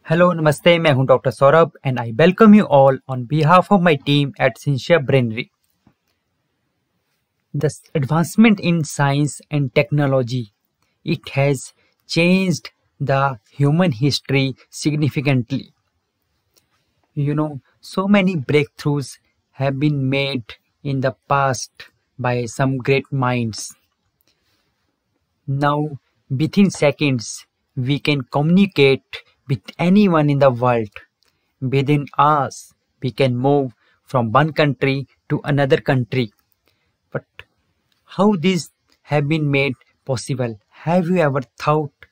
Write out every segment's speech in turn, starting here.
Hello नमस्ते, मैं हूं doctor Saurabh and I welcome you all on behalf of my team at Cynthia brainery. The advancement in science and technology, it has changed the human history significantly. So many breakthroughs have been made in the past by some great minds. Now, within seconds, we can communicate with anyone in the world. Within hours, we can move from one country to another country. But how these have been made possible? Have you ever thought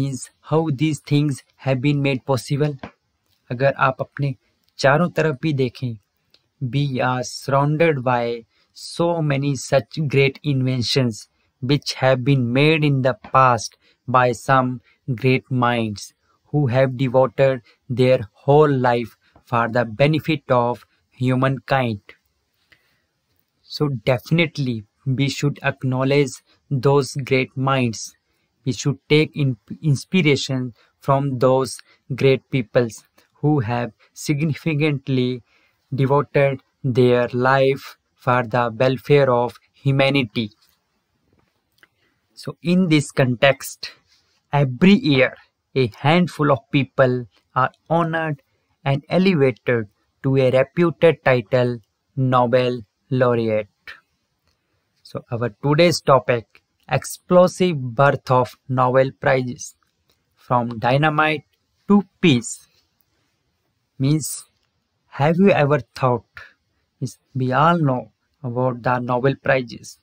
means how these things have been made possible? अगर आप अपने चारों तरफ भी देखें, we are surrounded by so many such great inventions which have been made in the past by some great minds who have devoted their whole life for the benefit of humankind. So definitely we should acknowledge those great minds. We should take inspiration from those great peoples who have significantly devoted their life for the welfare of humanity. So in this context, every year a handful of people are honored and elevated to a reputed title, Nobel laureate. So our today's topic, explosive birth of Nobel prizes, from dynamite to peace. Means, have you ever thought, we all know about the Nobel prizes,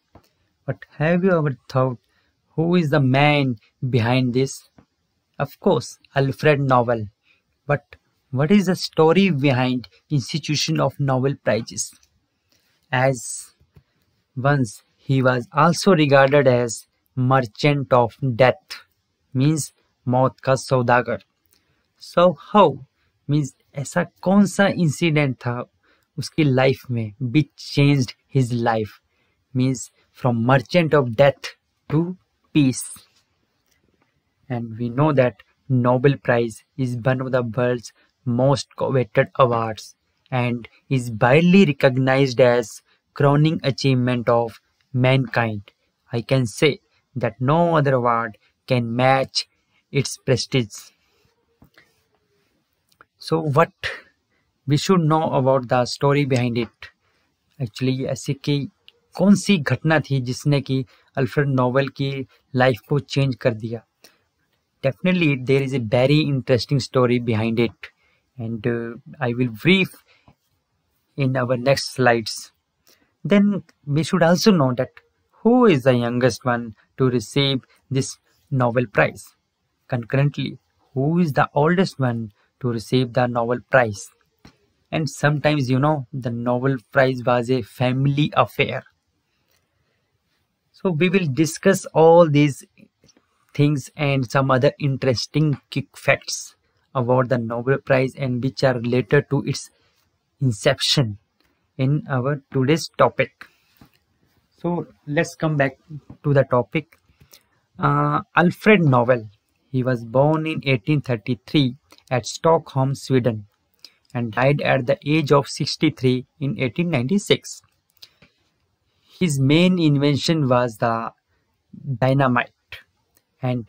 but have you ever thought who is the man behind this? Of course, Alfred Nobel. But what is the story behind institution of Nobel prizes? As once he was also regarded as merchant of death, means मौत का सौदागर. So how means ऐसा कौन सा incident था उसकी life में which changed his life, means from merchant of death to peace. And we know that Nobel Prize is one of the world's most coveted awards and is widely recognized as crowning achievement of mankind. I can say that no other award can match its prestige. So what we should know about the story behind it? Actually ऐसी की कौन सी घटना थी जिसने कि Alfred Nobel की life को change कर दिया? Definitely there is a very interesting story behind it, and I will brief in our next slides. Then we should also know that who is the youngest one to receive this Nobel Prize. Concurrently, who is the oldest one to receive the Nobel Prize. And sometimes the Nobel Prize was a family affair. So we will discuss all these things and some other interesting quick facts about the Nobel Prize and which are related to its inception in our today's topic. So let's come back to the topic. Alfred Nobel, he was born in 1833 at Stockholm, Sweden, and died at the age of 63 in 1896. His main invention was the dynamite, and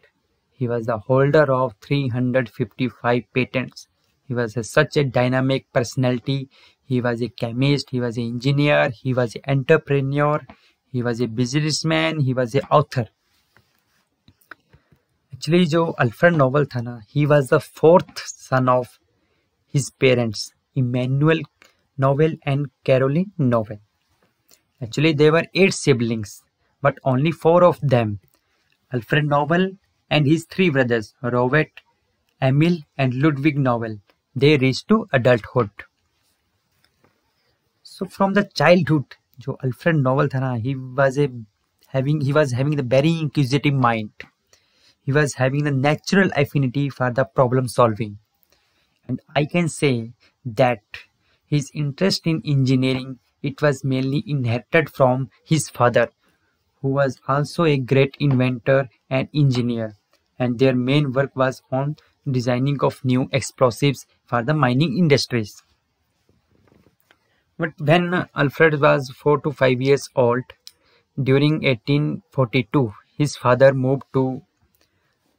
he was the holder of 355 patents. He was such a dynamic personality. He was a chemist, he was an engineer, he was an entrepreneur, he was a businessman, he was an author. Actually जो Alfred Nobel था ना, he was the fourth son of his parents, Emmanuel Nobel and Caroline Nobel. Actually there were 8 siblings, but only 4 of them, Alfred Nobel and his 3 brothers, Robert, Emil and Ludwig Nobel, they reached to adulthood. So from the childhood, जो Alfred Nobel था ना, he was having the very inquisitive mind. He was having the natural affinity for the problem solving. And I can say that his interest in engineering, it was mainly inherited from his father, who was also a great inventor and engineer, and their main work was on designing of new explosives for the mining industries. But when Alfred was 4 to 5 years old, during 1842, his father moved to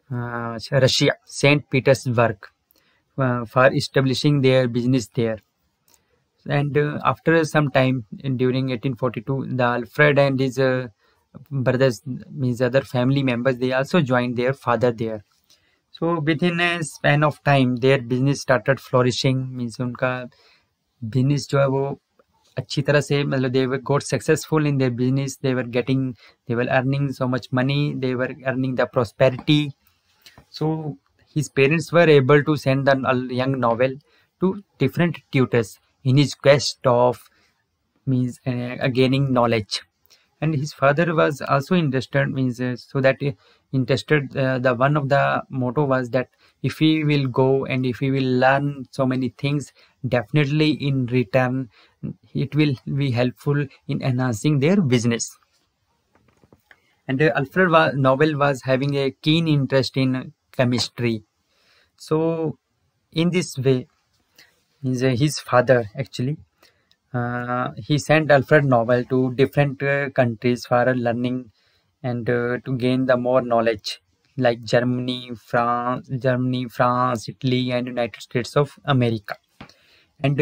Russia, St. Petersburg, for establishing their business there. And after some time, during 1842, the Alfred and his brothers, means other family members, they also joined their father there. So within a span of time, their business started flourishing. Means उनका business जो है वो अच्छी तरह से, मतलब they were got successful in their business. They were earning so much money. They were earning the prosperity. So his parents were able to send the young Nobel to different tutors in his quest of gaining knowledge. And his father was also interested, so that interested, the one of the motto was that if he will go and if he will learn so many things, definitely in return it will be helpful in enhancing their business. And Alfred Nobel was having a keen interest in chemistry. So in this way, his father actually, he sent Alfred Nobel to different countries for learning and to gain the more knowledge, like Germany, France, Italy, and United States of America. And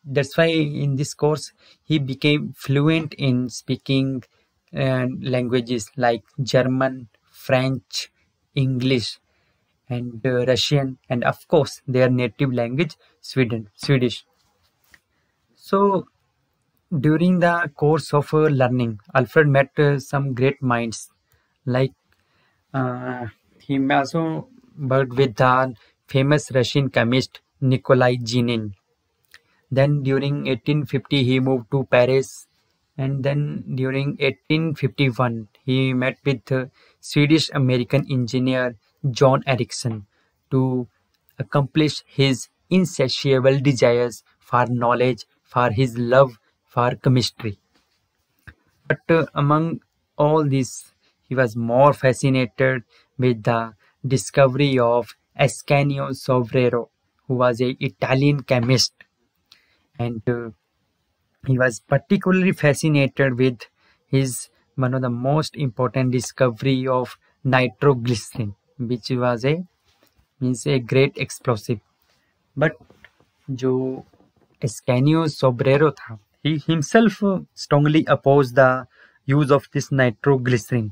that's why in this course he became fluent in speaking languages like German, French, English, and Russian, and of course their native language, Swedish. So during the course of learning, Alfred met some great minds, like he also worked with the famous Russian chemist Nikolai Ginin. Then during 1850 he moved to Paris, and then during 1851 he met with Swedish American engineer John Ericsson to accomplish his insatiable desires for knowledge, for his love for chemistry. But among all this, he was more fascinated with the discovery of Ascanio Sobrero, who was an Italian chemist, and he was particularly fascinated with his one of the most important discovery of nitroglycerin, which was a great explosive. But जो Ascanio Sobrero था, he himself strongly opposed the use of this nitroglycerin.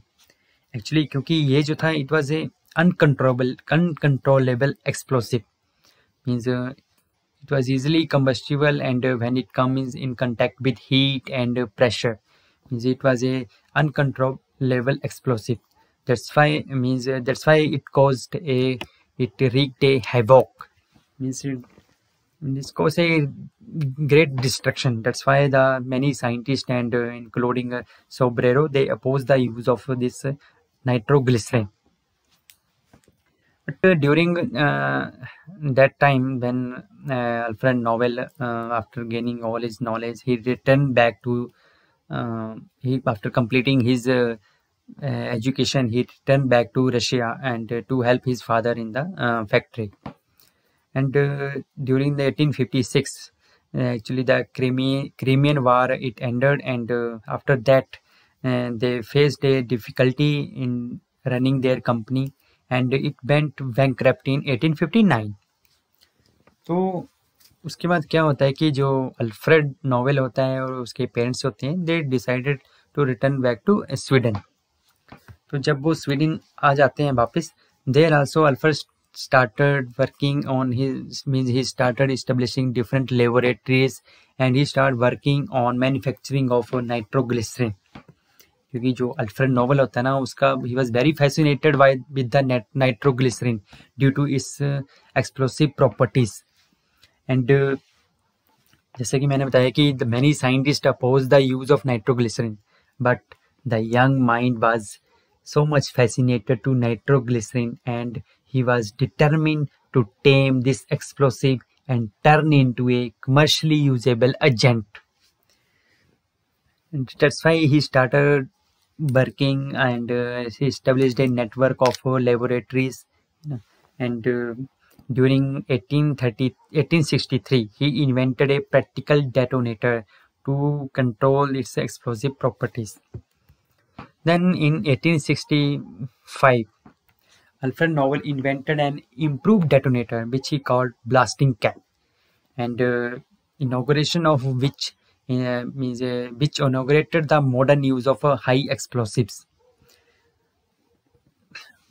Actually, क्योंकि ये जो था, it was a uncontrollable explosive. Means it was easily combustible, and when it comes in contact with heat and pressure, means it was a uncontrollable explosive. That's why it wreaked a havoc. Means this caused a great destruction. That's why the many scientists and including Sobrero, they oppose the use of this nitroglycerin. But during that time, when Alfred Nobel, after gaining all his knowledge, he returned back to after completing his education, he returned back to Russia and to help his father in the factory. And during the 1856, actually the Crimean War, it ended, and after that they faced a difficulty in running their company, and it went bankrupt in 1859. तो उसके बाद क्या होता है कि जो Alfred novel होता है और उसके पेरेंट्स होते हैं, they decided to return back to Sweden. तो जब वो स्वीडन आ जाते हैं वापस, there also Alfred started working on he started establishing different laboratories, and he started working on manufacturing of nitroglycerin. क्योंकि जो अल्फ्रेड नोबेल होता है ना, उसका he was very fascinated with the nitroglycerin due to its explosive properties. And जैसे कि मैंने बताया कि the many scientists opposed the use of nitroglycerin, but the young mind was so much fascinated to nitroglycerin, and he was determined to tame this explosive and turn into a commercially usable agent. And that's why he started working, and he established a network of laboratories, and During 1863, he invented a practical detonator to control its explosive properties. Then in 1865, Alfred Nobel invented an improved detonator which he called blasting cap, and inauguration of which which inaugurated the modern use of high explosives.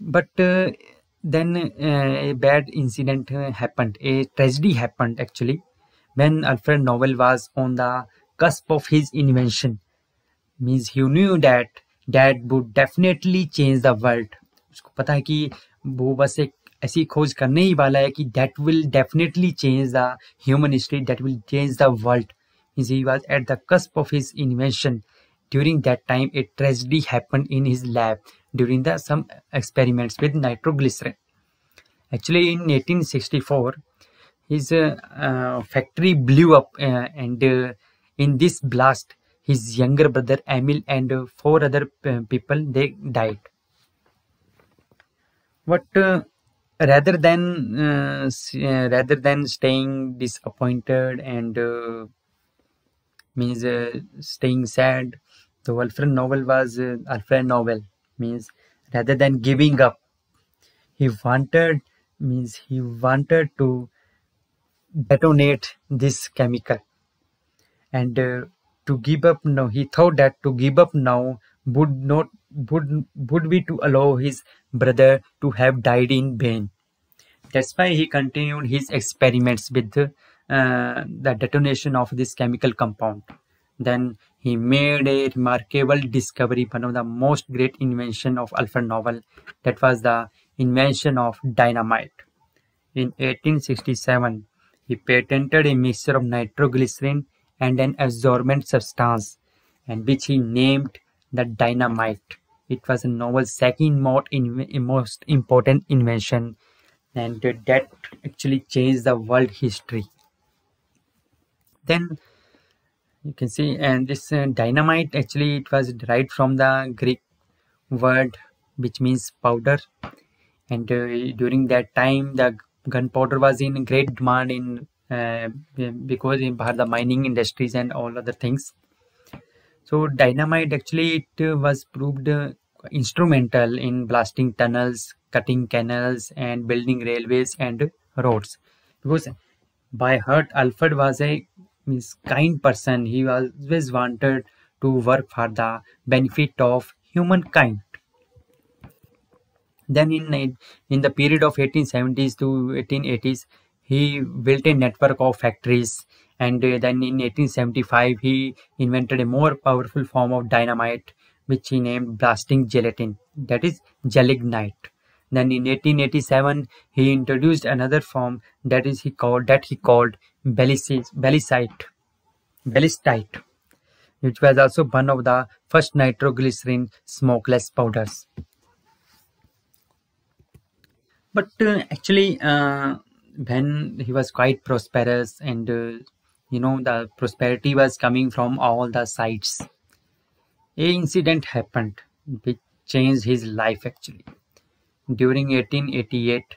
But then a bad incident happened. A tragedy happened actually when Alfred Nobel was on the cusp of his invention. Means he knew that would definitely change the world. उसको पता है कि वो बस एक ऐसी खोज करने ही वाला है कि that will definitely change the human history, that will change the world. Means he was at the cusp of his invention. During that time, a tragedy happened in his lab during some experiments with nitroglycerin. Actually, in 1864, his factory blew up, and in this blast, his younger brother Emil and four other people they died. But rather than staying disappointed and staying sad, so Alfred Nobel was Alfred Nobel. Means rather than giving up, he wanted to detonate this chemical, and to give up now, he thought that to give up now would be to allow his brother to have died in vain. That's why he continued his experiments with the detonation of this chemical compound. Then he made a remarkable discovery, one of the most great invention of Alfred Nobel. That was the invention of dynamite. In 1867, he patented a mixture of nitroglycerin and an absorbent substance, and which he named the dynamite. It was Nobel's second most important invention, and that actually changed the world history. Then you can see, and this dynamite actually it was derived from the Greek word which means powder, and during that time the gunpowder was in great demand in because in the mining industries and all other things. So dynamite actually it was proved instrumental in blasting tunnels, cutting canals, and building railways and roads. Because by heart, Alfred was a kind person. He always wanted to work for the benefit of humankind. Then in the period of 1870s to 1880s, he built a network of factories, and then in 1875 he invented a more powerful form of dynamite which he named blasting gelatin, that is gelignite. Then in 1887 he introduced another form that he called ballicite, which was also one of the first nitroglycerin smokeless powders. But actually, when he was quite prosperous, and the prosperity was coming from all the sides, a incident happened which changed his life actually. During 1888,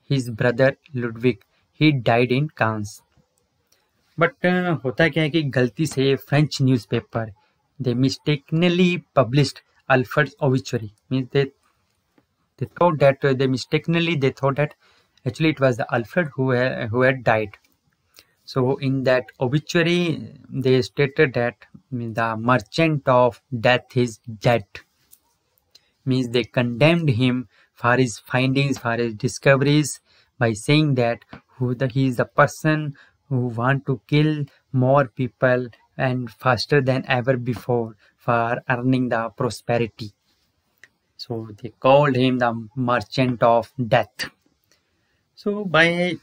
his brother Ludwig he died in Cannes. But होता क्या है कि गलती से French newspaper they mistakenly published Alfred's obituary. Means they thought that actually it was the Alfred who had died. So in that obituary they stated that the merchant of death is dead. Means they condemned him for his findings, for his discoveries, by saying that he is the person who want to kill more people and faster than ever before for earning the prosperity. So they called him the merchant of death. So by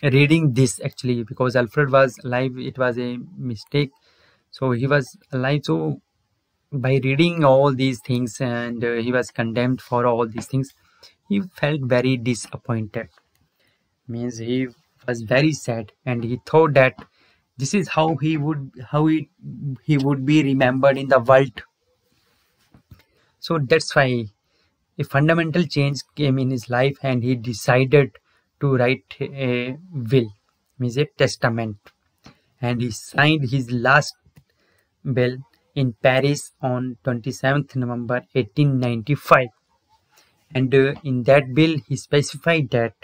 reading this actually, because Alfred was alive, it was a mistake. So he was alive. So by reading all these things, and he was condemned for all these things, he felt very disappointed. Means he was very sad, and he thought that this is how he would be remembered in the world. So that's why a fundamental change came in his life, and he decided to write a will, means a testament, and he signed his last will in Paris on 27th November 1895. And in that bill, he specified that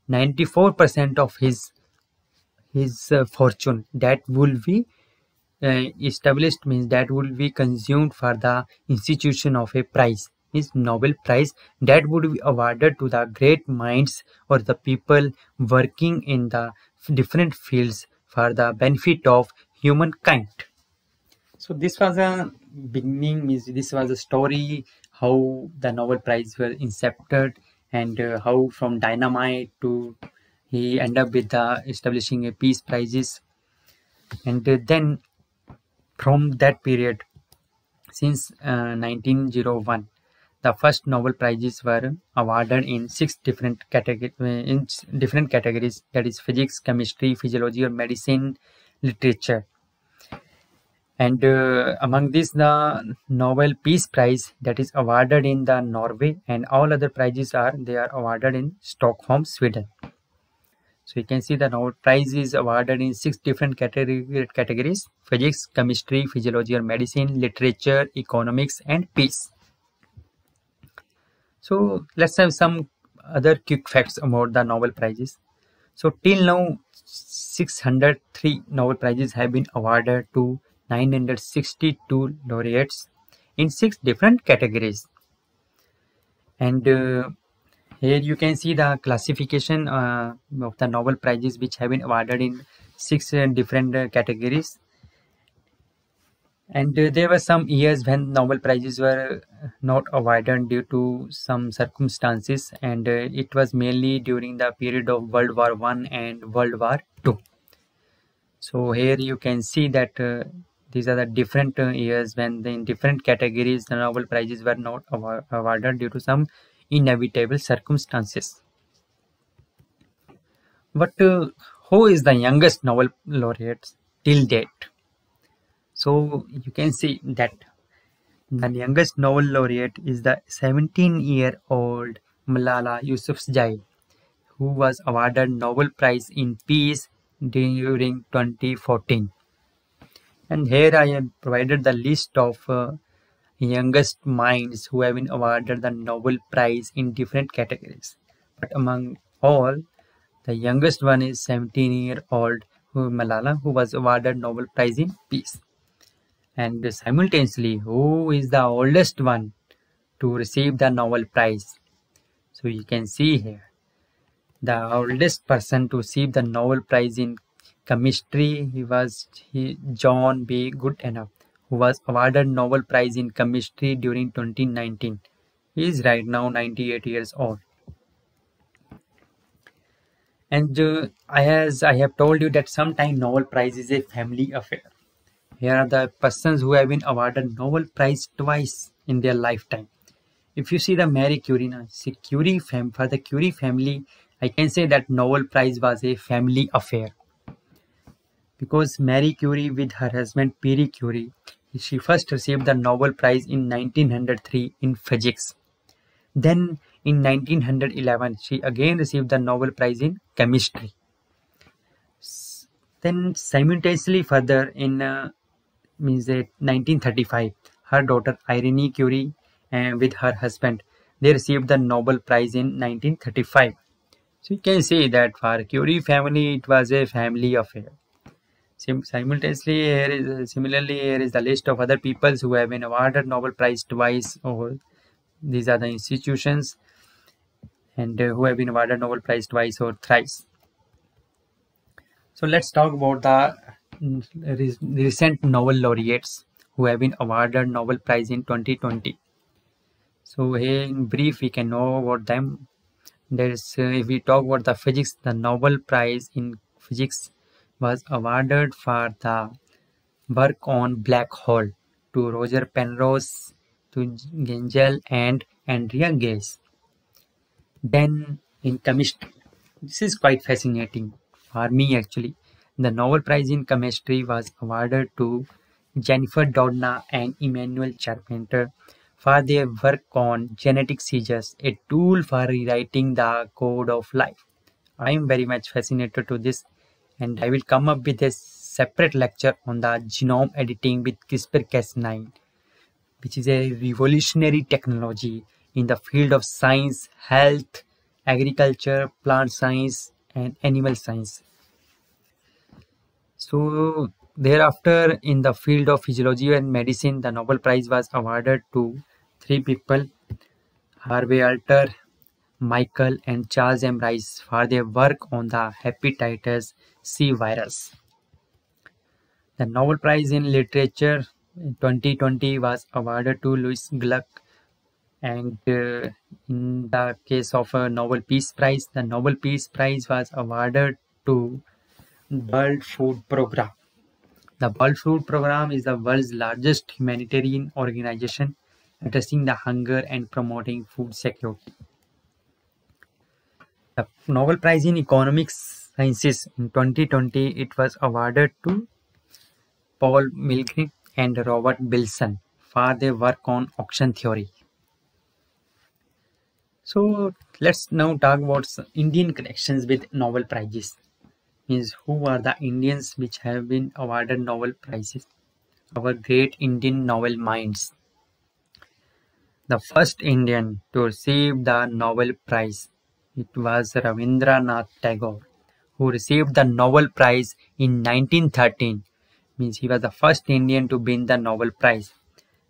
94% of his fortune that will be established, means that will be consumed for the institution of a prize, means Nobel Prize, that would be awarded to the great minds or the people working in the different fields for the benefit of humankind. So this was a beginning, means this was a story how the Nobel Prize were incepted, and how from dynamite to he ended up with the establishing a peace prizes. And then from that period, since 1901, the first Nobel Prizes were awarded in different categories, that is physics, chemistry, physiology or medicine, literature. And among these, the Nobel Peace Prize that is awarded in the Norway, and all other prizes are awarded in Stockholm, Sweden. So you can see the Nobel Prize is awarded in 6 different categories: physics, chemistry, physiology or medicine, literature, economics, and peace. So let's have some other quick facts about the Nobel Prizes. So till now, 603 Nobel Prizes have been awarded to 962 laureates in 6 different categories. And here you can see the classification of the Nobel Prizes which have been awarded in 6 different categories. And there were some years when Nobel Prizes were not awarded due to some circumstances, and it was mainly during the period of World War I and World War II. So here you can see that these are the different years when in different categories the Nobel Prizes were not awarded due to some inevitable circumstances. But who is the youngest Nobel laureate till date? So you can see that the youngest Nobel laureate is the 17-year-old Malala Yousafzai, who was awarded Nobel Prize in Peace during 2014. And here I have provided the list of youngest minds who have been awarded the Nobel Prize in different categories. But among all, the youngest one is 17-year-old Malala, who was awarded Nobel Prize in Peace. And simultaneously, who is the oldest one to receive the Nobel Prize? So you can see here, the oldest person to receive the Nobel Prize in chemistry, John B. Goodenough, who was awarded Nobel Prize in chemistry during 2019. He is right now 98 years old. And as I have told you that sometimes Nobel Prize is a family affair. Here are the persons who have been awarded Nobel Prize twice in their lifetime. If you see the Marie Curie, for the Curie family, I can say that Nobel Prize was a family affair. Because Marie Curie with her husband Pierre Curie, she first received the Nobel Prize in 1903 in physics. Then in 1911, she again received the Nobel Prize in chemistry. Then simultaneously further in 1935, her daughter Irene Curie with her husband, they received the Nobel Prize in 1935. So you can see that for Curie family, it was a family affair. Simultaneously, here is the list of other people who have been awarded Nobel Prize twice. These are the institutions and who have been awarded Nobel Prize twice or thrice. So let's talk about the recent Nobel laureates who have been awarded Nobel Prize in 2020. So here in brief, we can know about them. If we talk about the physics, the Nobel Prize in physics was awarded for the work on black hole to Roger Penrose, to Gengel and Andrea Ghez. Then in chemistry, this is quite fascinating for me actually. The Nobel Prize in chemistry was awarded to Jennifer Doudna and Emmanuel Charpentier for their work on genetic seizures, a tool for rewriting the code of life. I am very much fascinated to this, and I will come up with a separate lecture on the genome editing with CRISPR-Cas9, which is a revolutionary technology in the field of science, health, agriculture, plant science, and animal science. So thereafter, in the field of physiology and medicine, the Nobel Prize was awarded to three people: Harvey Alter, Michael, and Charles M. Rice for their work on the hepatitis C virus. The Nobel Prize in Literature in 2020 was awarded to Louis Gluck, and in the case of a Nobel Peace Prize, the Nobel Peace Prize was awarded to World Food Program. The World Food Program is the world's largest humanitarian organization addressing the hunger and promoting food security. The Nobel Prize in Economics Sciences in 2020, it was awarded to Paul Milgrom and Robert Bilson for their work on auction theory. So let's now talk about Indian connections with Nobel Prizes. Means who are the Indians which have been awarded Nobel Prizes? Our great Indian Nobel minds. The first Indian to receive the Nobel Prize, it was Ravindranath Tagore, who received the Nobel Prize in 1913. Means he was the first Indian to win the Nobel Prize.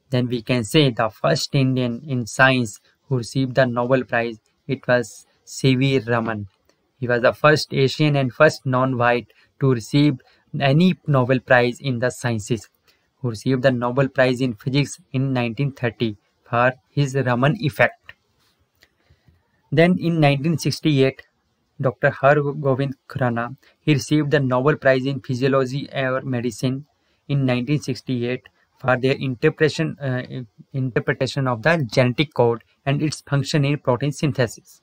Then we can say the first Indian in science who received the Nobel Prize, it was C.V. Raman. He was the first Asian and first non-white to receive any Nobel Prize in the sciences, who received the Nobel Prize in Physics in 1930 for his Raman effect. Then in 1968, Dr. Har Govind Khurana, he received the Nobel Prize in Physiology or Medicine in 1968 for their interpretation of the genetic code and its function in protein synthesis.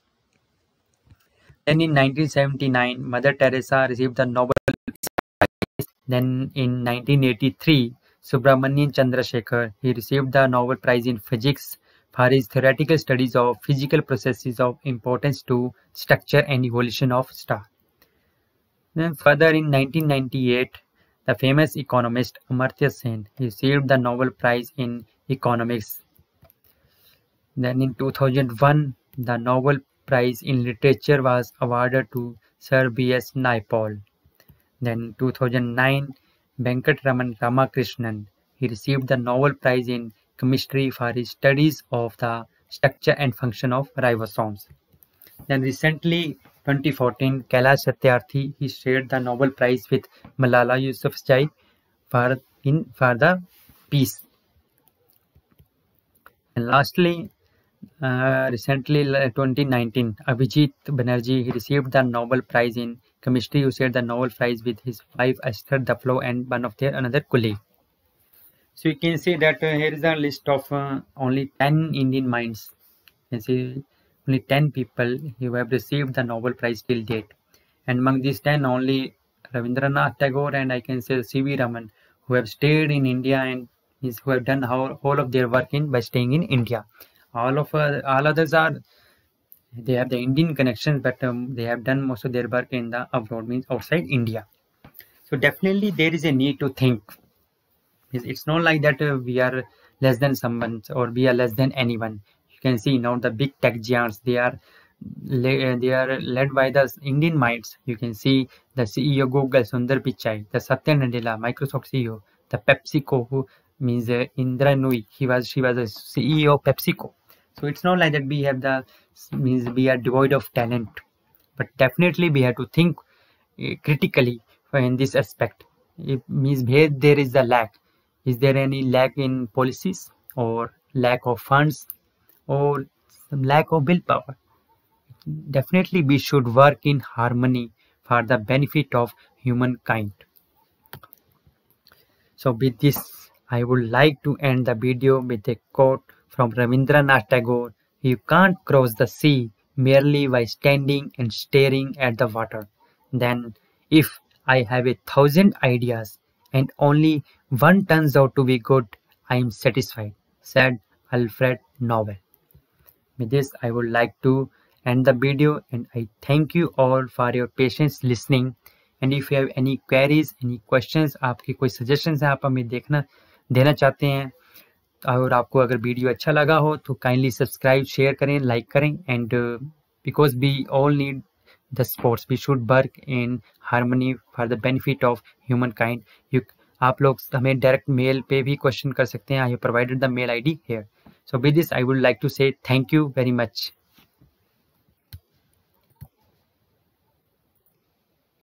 Then in 1979, Mother Teresa received the Nobel Prize. Then in 1983, Subramanian Chandrasekhar, he received the Nobel Prize in Physics for his theoretical studies of physical processes of importance to structure and evolution of stars. Then further in 1998, the famous economist Amartya Sen received the Nobel Prize in Economics. Then in 2001, the Nobel Prize in Literature was awarded to Sir B.S. Naipaul. Then 2009, Venkatraman Ramakrishnan, he received the Nobel Prize in Chemistry for his studies of the structure and function of ribosomes. Then recently, 2014, Kailash Satyarthi, he shared the Nobel Prize with Malala Yousafzai for the peace. And lastly, recently 2019, Abhijit Banerjee, he received the Nobel Prize in Chemistry, who shared the Nobel Prize with his wife Esther Duflo and one of their another colleague. So you can see that here is a list of only 10 Indian minds. You can see only 10 people who have received the Nobel Prize till date. And among these 10, only Ravindranath Tagore and I can say C.V. Raman, who have stayed in India and who have done whole of their work by staying in India. All others are, they have the Indian connections, but they have done most of their work in the abroad, means outside India. So definitely there is a need to think. It's not like that we are less than someone or we are less than anyone. You can see now the big tech giants, they are led by the Indian minds. You can see the CEO Google, Sundar Pichai, the Satya Nadella, Microsoft CEO, the PepsiCo, who means Indra Nooyi. She was a CEO of PepsiCo. So it's not like that we have means we are devoid of talent, but definitely we have to think critically in this aspect. It means where there is the lack. Is there any lack in policies or lack of funds or some lack of willpower? Definitely we should work in harmony for the benefit of humankind. So with this, I would like to end the video with a quote from Ravindranath Tagore: "You can't cross the sea merely by standing and staring at the water." Then, if I have 1,000 ideas and only one turns out to be good, I am satisfied, said Alfred Nobel. With this, I would like to end the video, and I thank you all for your patience listening. And if you have any queries, any questions, आपके कोई suggestions हैं, आप हमें देना चाहते हैं, और आपको अगर वीडियो अच्छा लगा हो तो काइंडली सब्सक्राइब, शेयर करें, लाइक करें. And because we all need the sports, we should work in harmony for the benefit of humankind. आप लोग हमें डायरेक्ट मेल पे भी क्वेश्चन कर सकते हैं. I have provided the mail ID here. So with this I would like to say thank you very much.